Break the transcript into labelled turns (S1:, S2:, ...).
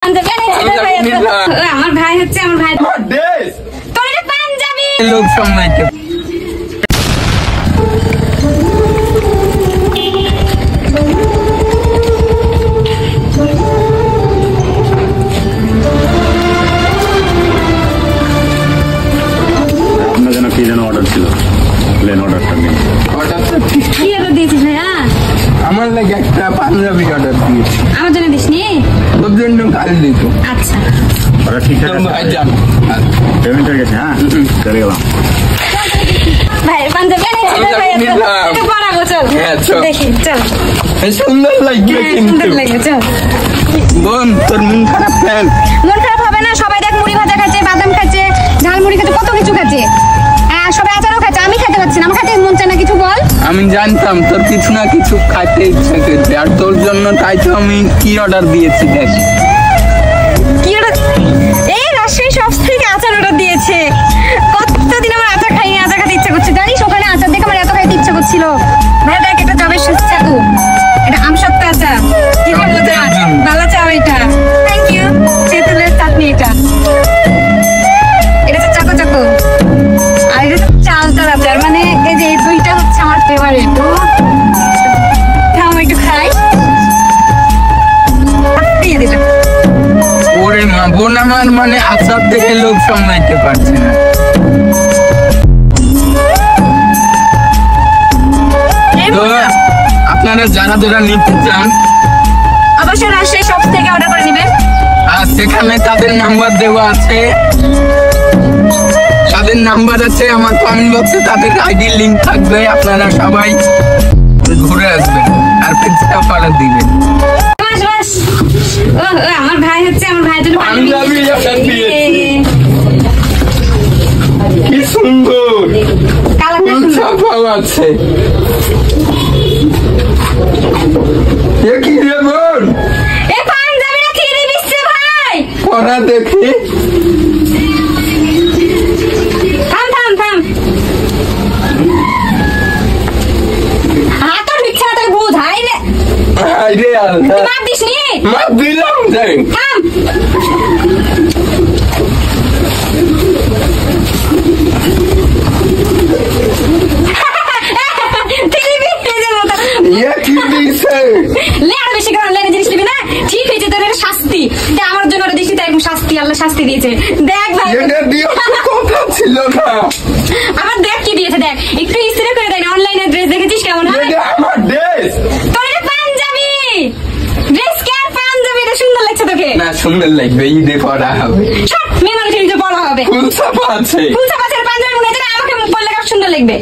S1: আমার ভাই হচ্ছে আমার ভাই তোর এটা পাঞ্জাবি লোক সম্মানিত
S2: আপনার জন্য কি যেন অর্ডার ছিল প্লেন অর্ডারটা নিন
S1: অর্ডারটা কি অর্ডার দিয়েছিস ভাইয়া
S3: আমার লাগে একটা পাঞ্জাবি অর্ডার দিয়েছি
S1: আমার জন্য দিসনি
S3: তোর জন্য কাল দিত
S1: আচ্ছা
S2: ওরা ঠিকঠাক পেমেন্ট হয়ে গেছে হ্যাঁ চলে গেলাম
S1: ভাই পাঞ্জাবি এটা পরাবো চল দেখি চল
S3: সুন্দর লাগবে কিন্তু
S1: সুন্দর লাগবে চল
S3: বোন তোর মন খারাপ কেন
S1: মন খারাপ হবে না সবাই দেখ মুড়ি ভাজা খাচ্ছে বাদাম খাচ্ছে ঝালমুড়ি খাচ্ছে কত কিছু খাচ্ছে সবাই আচারও খাচ্ছে আমি খেতে পারছি না আমার খেতে মন চায় না কিছু বল
S3: আমি জানতাম তোর কিছু না কিছু খাইতে ইচ্ছা করছে আর তোর জন্য তাই তো আমি কি অর্ডার দিয়েছি দেখ
S1: কি অর্ডার এই রাজশাহী শপস থেকে আচার অর্ডার দিয়েছে কতদিন আমার আচার খাইনি আচার খেতে ইচ্ছা করছে জানিস ওখানে আচার দেখে আমার এত খাইতে ইচ্ছা করছিল ভাই দেখ এটা জবের সুস্বাদু এটা আমসত্ত্ব আচার কি বলবো ভালো চাও এটা থ্যাংক ইউ তেঁতুলের চাটনি এটা এটা তো চাকো চাকো আর এটা চালতার আচার মানে এই যে এই দুইটা হচ্ছে আমার ফেভারিট একটু খাই দিয়ে দিলাম
S3: ওরে মা বোন আমার মানে আচার দেখে লোক সামলাইতে পারছে না তো আপনারা যারা যারা নিতে চান
S1: অবশ্যই রাজশাহী শপস থেকে অর্ডার করে নেবেন
S3: আর সেখানে তাদের নাম্বার দেওয়া আছে তাদের নাম্বার আছে আমার কমেন্ট বক্সে তাদের আইডির লিংক থাকবে আপনারা সবাই ঘুরে আসবেন আর পেজটা ফলো দিবেন
S1: আমার ভাই হচ্ছে আমার ভাই জন্য
S3: পাঞ্জাবি অর্ডার দিয়েছি কি সুন্দর ছাপাও আছে এ কি রে বোন
S1: এই পাঞ্জাবিটা কি দিবিস ভাই
S3: পড়া দেখি
S1: থাম থাম থাম হাত মিথ্যা কথা বুঝ হাইলে
S3: আরে আল্লাহ
S1: মার দিসনি
S3: মা দিলাম যাই
S1: থাম শাস্তি আমার জন্য দিচ্ছি তাই শাস্তি আল্লাহ শাস্তি দিয়েছে দেখ ভাই
S3: ছিল না
S1: আমার দেখ কি দিয়েছে দেখ একটু ইস্ত্রি করে দেয় অনলাইনে ড্রেস দেখেছিস কেমন হয়
S3: আমার ড্রেস
S1: তোর এটা পাঞ্জাবি ড্রেস কেন পাঞ্জাবি এটা সুন্দর লাগছে তোকে
S3: না সুন্দর লাগবে ঈদে পরা হবে
S1: সব মেয়ে মানুষের ঈদে পরা হবে
S3: ফুল ছাপা আছে
S1: ফুল ছাপা আছে পাঞ্জাবি মনে হয় আমাকে পরলে সুন্দর লাগবে